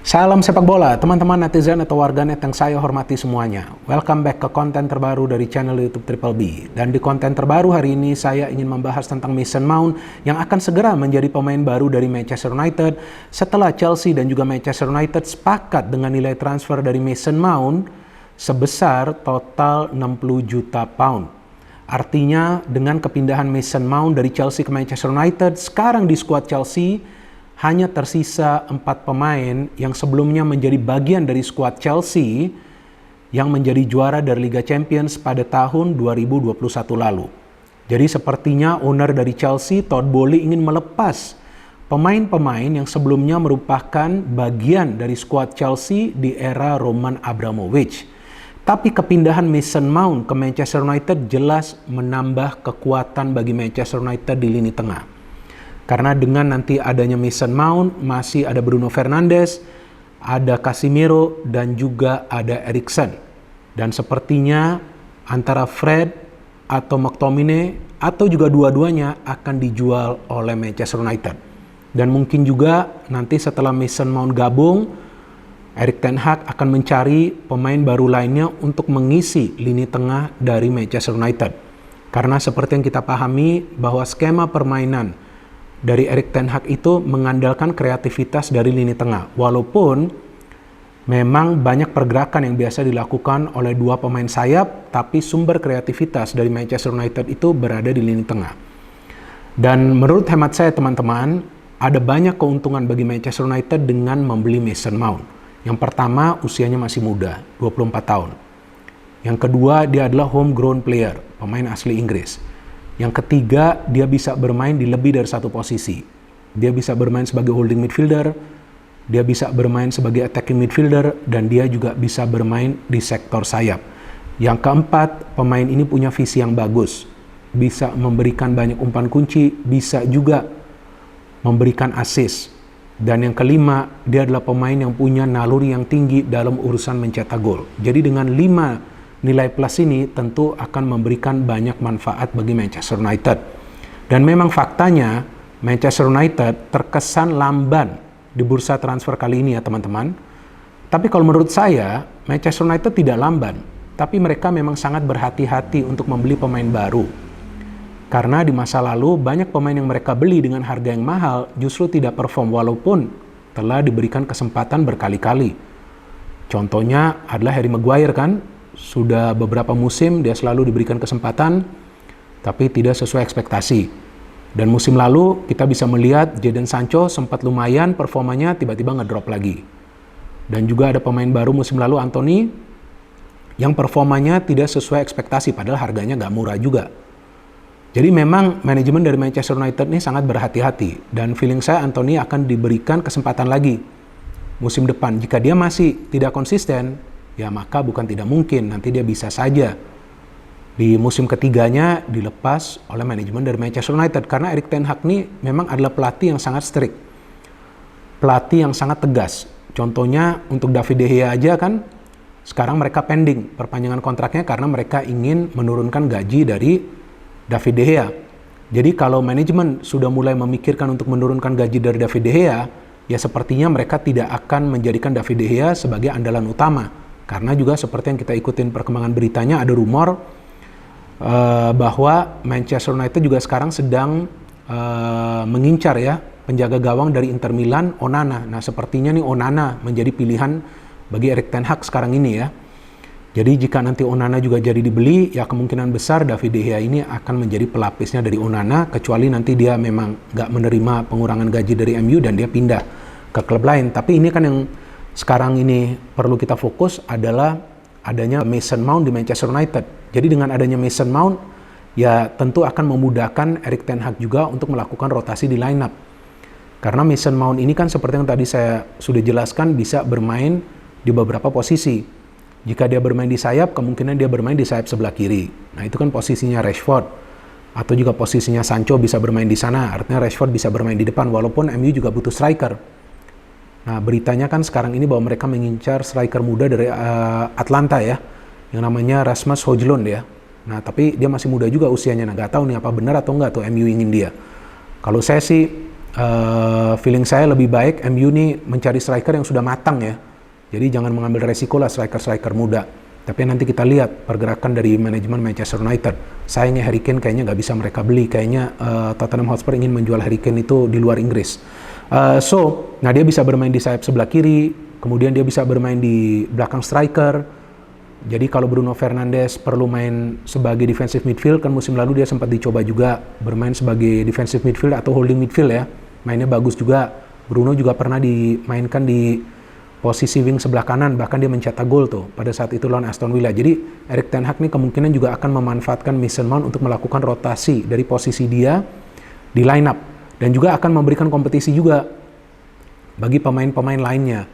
Salam sepak bola, teman-teman netizen atau warganet yang saya hormati semuanya. Welcome back ke konten terbaru dari channel YouTube Triple B. Dan di konten terbaru hari ini saya ingin membahas tentang Mason Mount yang akan segera menjadi pemain baru dari Manchester United setelah Chelsea dan juga Manchester United sepakat dengan nilai transfer dari Mason Mount sebesar total 60 juta pound. Artinya dengan kepindahan Mason Mount dari Chelsea ke Manchester United, sekarang di skuad Chelsea hanya tersisa 4 pemain yang sebelumnya menjadi bagian dari skuad Chelsea yang menjadi juara dari Liga Champions pada tahun 2021 lalu. Jadi sepertinya owner dari Chelsea, Todd Boehly, ingin melepas pemain-pemain yang sebelumnya merupakan bagian dari skuad Chelsea di era Roman Abramovich. Tapi kepindahan Mason Mount ke Manchester United jelas menambah kekuatan bagi Manchester United di lini tengah. Karena dengan nanti adanya Mason Mount, masih ada Bruno Fernandes, ada Casemiro, dan juga ada Eriksen. Dan sepertinya antara Fred atau McTominay atau juga dua-duanya akan dijual oleh Manchester United. Dan mungkin juga nanti setelah Mason Mount gabung, Erik ten Hag akan mencari pemain baru lainnya untuk mengisi lini tengah dari Manchester United. Karena seperti yang kita pahami bahwa skema permainan dari Erik ten Hag itu mengandalkan kreativitas dari lini tengah. Walaupun memang banyak pergerakan yang biasa dilakukan oleh dua pemain sayap, tapi sumber kreativitas dari Manchester United itu berada di lini tengah. Dan menurut hemat saya teman-teman, ada banyak keuntungan bagi Manchester United dengan membeli Mason Mount. Yang pertama, usianya masih muda, 24 tahun. Yang kedua, dia adalah homegrown player, pemain asli Inggris. Yang ketiga, dia bisa bermain di lebih dari satu posisi. Dia bisa bermain sebagai holding midfielder, dia bisa bermain sebagai attacking midfielder, dan dia juga bisa bermain di sektor sayap. Yang keempat, pemain ini punya visi yang bagus. Bisa memberikan banyak umpan kunci, bisa juga memberikan assist. Dan yang kelima, dia adalah pemain yang punya naluri yang tinggi dalam urusan mencetak gol. Jadi dengan 5 nilai plus ini tentu akan memberikan banyak manfaat bagi Manchester United. Dan memang faktanya Manchester United terkesan lamban di bursa transfer kali ini ya teman-teman. Tapi kalau menurut saya Manchester United tidak lamban, tapi mereka memang sangat berhati-hati untuk membeli pemain baru. Karena di masa lalu banyak pemain yang mereka beli dengan harga yang mahal justru tidak perform walaupun telah diberikan kesempatan berkali-kali. Contohnya adalah Harry Maguire kan. Sudah beberapa musim dia selalu diberikan kesempatan tapi tidak sesuai ekspektasi. Dan musim lalu kita bisa melihat Jadon Sancho sempat lumayan performanya tiba-tiba ngedrop lagi. Dan juga ada pemain baru musim lalu, Anthony, yang performanya tidak sesuai ekspektasi padahal harganya gak murah juga. Jadi memang manajemen dari Manchester United ini sangat berhati-hati dan feeling saya Anthony akan diberikan kesempatan lagi musim depan. Jika dia masih tidak konsisten, ya maka bukan tidak mungkin nanti dia bisa saja di musim ketiganya dilepas oleh manajemen dari Manchester United. Karena Erik ten Hag ini memang adalah pelatih yang sangat strict, pelatih yang sangat tegas. Contohnya untuk David De Gea aja kan sekarang mereka pending perpanjangan kontraknya karena mereka ingin menurunkan gaji dari David De Gea. Jadi kalau manajemen sudah mulai memikirkan untuk menurunkan gaji dari David De Gea, ya sepertinya mereka tidak akan menjadikan David De Gea sebagai andalan utama. Karena juga seperti yang kita ikutin perkembangan beritanya, ada rumor bahwa Manchester United juga sekarang sedang mengincar ya penjaga gawang dari Inter Milan, Onana. Nah sepertinya nih Onana menjadi pilihan bagi Erik ten Hag sekarang ini ya. Jadi jika nanti Onana juga jadi dibeli, ya kemungkinan besar David De Gea ini akan menjadi pelapisnya dari Onana, kecuali nanti dia memang nggak menerima pengurangan gaji dari MU dan dia pindah ke klub lain. Tapi ini kan yang sekarang ini perlu kita fokus adalah adanya Mason Mount di Manchester United. Jadi dengan adanya Mason Mount, ya tentu akan memudahkan Erik ten Hag juga untuk melakukan rotasi di lineup. Karena Mason Mount ini kan seperti yang tadi saya sudah jelaskan bisa bermain di beberapa posisi. Jika dia bermain di sayap, kemungkinan dia bermain di sayap sebelah kiri. Nah itu kan posisinya Rashford. Atau juga posisinya Sancho bisa bermain di sana. Artinya Rashford bisa bermain di depan walaupun MU juga butuh striker. Nah beritanya kan sekarang ini bahwa mereka mengincar striker muda dari Atlanta ya, yang namanya Rasmus Højlund ya. Nah tapi dia masih muda juga usianya, nah gak tahu nih apa benar atau enggak tuh MU ingin dia. Kalau saya sih feeling saya lebih baik MU nih mencari striker yang sudah matang ya. Jadi jangan mengambil resiko lah striker-striker muda. Tapi nanti kita lihat pergerakan dari manajemen Manchester United. Sayangnya Harry Kane kayaknya nggak bisa mereka beli. Kayaknya Tottenham Hotspur ingin menjual Harry Kane itu di luar Inggris. Nah dia bisa bermain di sayap sebelah kiri, kemudian dia bisa bermain di belakang striker. Jadi kalau Bruno Fernandes perlu main sebagai defensive midfield, kan musim lalu dia sempat dicoba juga bermain sebagai defensive midfield atau holding midfield ya. Mainnya bagus juga. Bruno juga pernah dimainkan di posisi wing sebelah kanan, bahkan dia mencetak gol tuh pada saat itu lawan Aston Villa. Jadi Erik ten Hag nih kemungkinan juga akan memanfaatkan Mason Mount untuk melakukan rotasi dari posisi dia di line up. Dan juga akan memberikan kompetisi juga bagi pemain-pemain lainnya.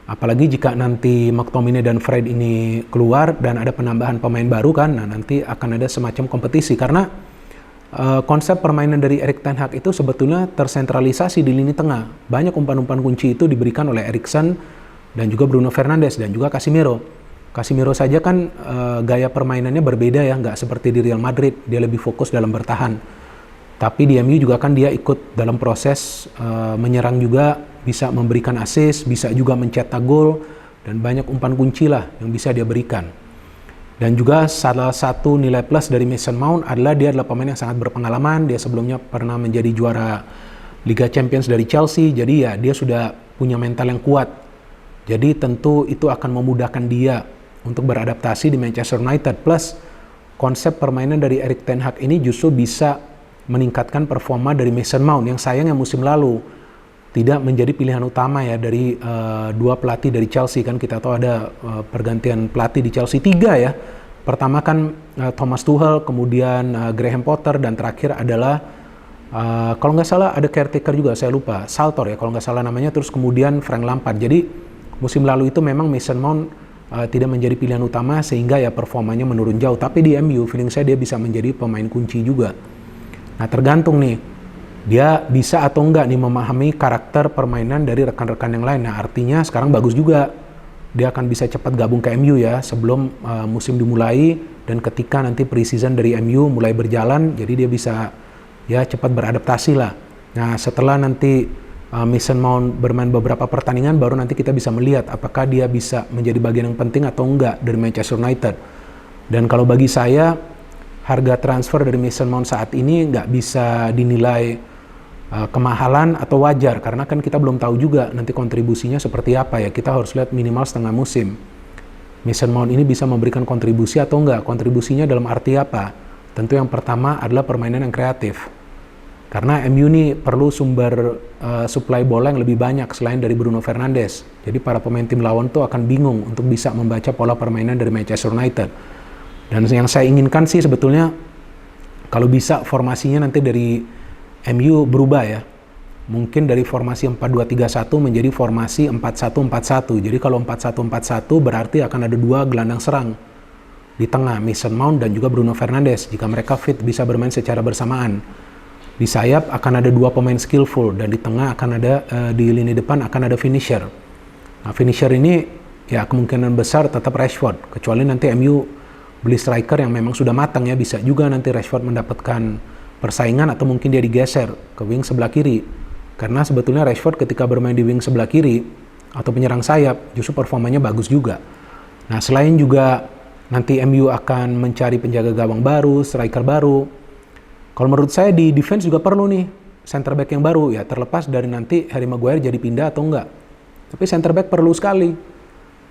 Apalagi jika nanti McTominay dan Fred ini keluar dan ada penambahan pemain baru kan, nah nanti akan ada semacam kompetisi. Karena konsep permainan dari Erik ten Hag itu sebetulnya tersentralisasi di lini tengah. Banyak umpan-umpan kunci itu diberikan oleh Eriksen dan juga Bruno Fernandes dan juga Casemiro. Casemiro saja kan gaya permainannya berbeda ya, nggak seperti di Real Madrid, dia lebih fokus dalam bertahan. Tapi di MU juga kan dia ikut dalam proses menyerang juga, bisa memberikan assist, bisa juga mencetak gol, dan banyak umpan kunci lah yang bisa dia berikan. Dan juga salah satu nilai plus dari Mason Mount adalah dia adalah pemain yang sangat berpengalaman. Dia sebelumnya pernah menjadi juara Liga Champions dari Chelsea, jadi ya dia sudah punya mental yang kuat. Jadi tentu itu akan memudahkan dia untuk beradaptasi di Manchester United. Plus konsep permainan dari Erik ten Hag ini justru bisa meningkatkan performa dari Mason Mount yang sayangnya musim lalu tidak menjadi pilihan utama ya dari dua pelatih dari Chelsea. Kan kita tahu ada pergantian pelatih di Chelsea 3 ya. Pertama kan Thomas Tuchel, kemudian Graham Potter, dan terakhir adalah kalau nggak salah ada caretaker juga, saya lupa, Saltor ya kalau nggak salah namanya, terus kemudian Frank Lampard. Jadi musim lalu itu memang Mason Mount tidak menjadi pilihan utama sehingga ya performanya menurun jauh. Tapi di MU feeling saya dia bisa menjadi pemain kunci juga. Nah tergantung nih dia bisa atau enggak nih memahami karakter permainan dari rekan-rekan yang lain. Nah artinya sekarang bagus juga dia akan bisa cepat gabung ke MU ya sebelum musim dimulai, dan ketika nanti pre-season dari MU mulai berjalan, jadi dia bisa ya cepat beradaptasi lah. Nah setelah nanti Mason Mount bermain beberapa pertandingan, baru nanti kita bisa melihat apakah dia bisa menjadi bagian yang penting atau enggak dari Manchester United. Dan kalau bagi saya harga transfer dari Mason Mount saat ini nggak bisa dinilai kemahalan atau wajar, karena kan kita belum tahu juga nanti kontribusinya seperti apa ya. Kita harus lihat minimal setengah musim Mason Mount ini bisa memberikan kontribusi atau enggak. Kontribusinya dalam arti apa? Tentu yang pertama adalah permainan yang kreatif, karena MU ini perlu sumber supply bola yang lebih banyak selain dari Bruno Fernandes. Jadi para pemain tim lawan tuh akan bingung untuk bisa membaca pola permainan dari Manchester United. Dan yang saya inginkan sih sebetulnya kalau bisa formasinya nanti dari MU berubah ya. Mungkin dari formasi 4-2-3-1 menjadi formasi 4-1-4-1. Jadi kalau 4-1-4-1 berarti akan ada dua gelandang serang di tengah, Mason Mount dan juga Bruno Fernandes. Jika mereka fit bisa bermain secara bersamaan. Di sayap akan ada dua pemain skillful, dan di tengah akan ada di lini depan akan ada finisher. Nah, finisher ini ya kemungkinan besar tetap Rashford, kecuali nanti MU beli striker yang memang sudah matang ya. Bisa juga nanti Rashford mendapatkan persaingan atau mungkin dia digeser ke wing sebelah kiri. Karena sebetulnya Rashford ketika bermain di wing sebelah kiri atau penyerang sayap justru performanya bagus juga. Nah selain juga nanti MU akan mencari penjaga gawang baru, striker baru. Kalau menurut saya di defense juga perlu nih center back yang baru ya, terlepas dari nanti Harry Maguire jadi pindah atau enggak. Tapi center back perlu sekali.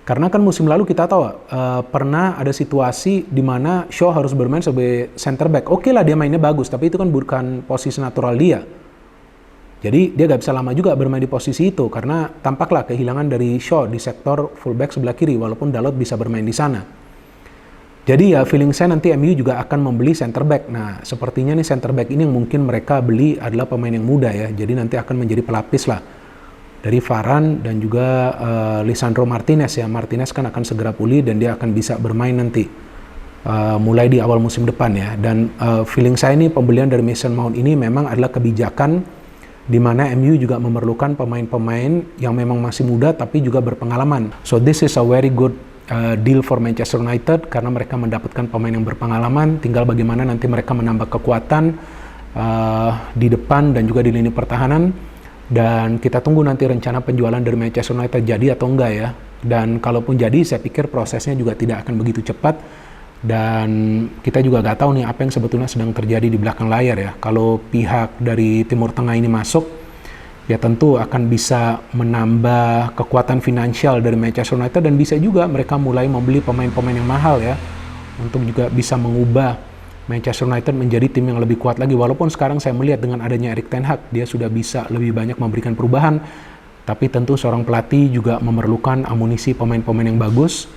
Karena kan musim lalu kita tahu pernah ada situasi di mana Shaw harus bermain sebagai center back. Oke lah dia mainnya bagus, tapi itu kan bukan posisi natural dia. Jadi dia gak bisa lama juga bermain di posisi itu karena tampaklah kehilangan dari Shaw di sektor fullback sebelah kiri, walaupun Dalot bisa bermain di sana. Jadi ya feeling saya nanti MU juga akan membeli center back. Nah sepertinya nih center back ini yang mungkin mereka beli adalah pemain yang muda ya. Jadi nanti akan menjadi pelapis lah dari Varane dan juga Lisandro Martinez ya. Martinez kan akan segera pulih dan dia akan bisa bermain nanti mulai di awal musim depan ya. Dan feeling saya ini pembelian dari Mason Mount ini memang adalah kebijakan di mana MU juga memerlukan pemain-pemain yang memang masih muda tapi juga berpengalaman. So this is a very good deal for Manchester United karena mereka mendapatkan pemain yang berpengalaman. Tinggal bagaimana nanti mereka menambah kekuatan di depan dan juga di lini pertahanan. Dan kita tunggu nanti rencana penjualan dari Manchester United jadi atau enggak ya. Dan kalaupun jadi, saya pikir prosesnya juga tidak akan begitu cepat. Dan kita juga nggak tahu nih apa yang sebetulnya sedang terjadi di belakang layar ya. Kalau pihak dari Timur Tengah ini masuk, ya tentu akan bisa menambah kekuatan finansial dari Manchester United, dan bisa juga mereka mulai membeli pemain-pemain yang mahal ya, untuk juga bisa mengubah Manchester United menjadi tim yang lebih kuat lagi. Walaupun sekarang saya melihat dengan adanya Erik ten Hag, dia sudah bisa lebih banyak memberikan perubahan, tapi tentu seorang pelatih juga memerlukan amunisi pemain-pemain yang bagus,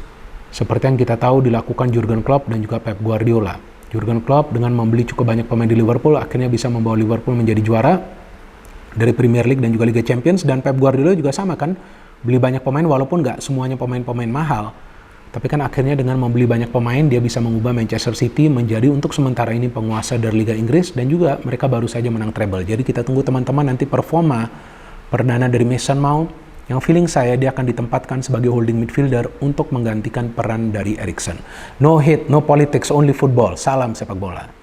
seperti yang kita tahu dilakukan Jurgen Klopp dan juga Pep Guardiola. Jurgen Klopp dengan membeli cukup banyak pemain di Liverpool, akhirnya bisa membawa Liverpool menjadi juara dari Premier League dan juga Liga Champions. Dan Pep Guardiola juga sama kan, beli banyak pemain walaupun nggak semuanya pemain-pemain mahal. Tapi kan akhirnya dengan membeli banyak pemain, dia bisa mengubah Manchester City menjadi untuk sementara ini penguasa dari Liga Inggris, dan juga mereka baru saja menang treble. Jadi kita tunggu teman-teman nanti performa perdana dari Mason Mount, yang feeling saya dia akan ditempatkan sebagai holding midfielder untuk menggantikan peran dari Eriksen. No hate, no politics, only football. Salam sepak bola.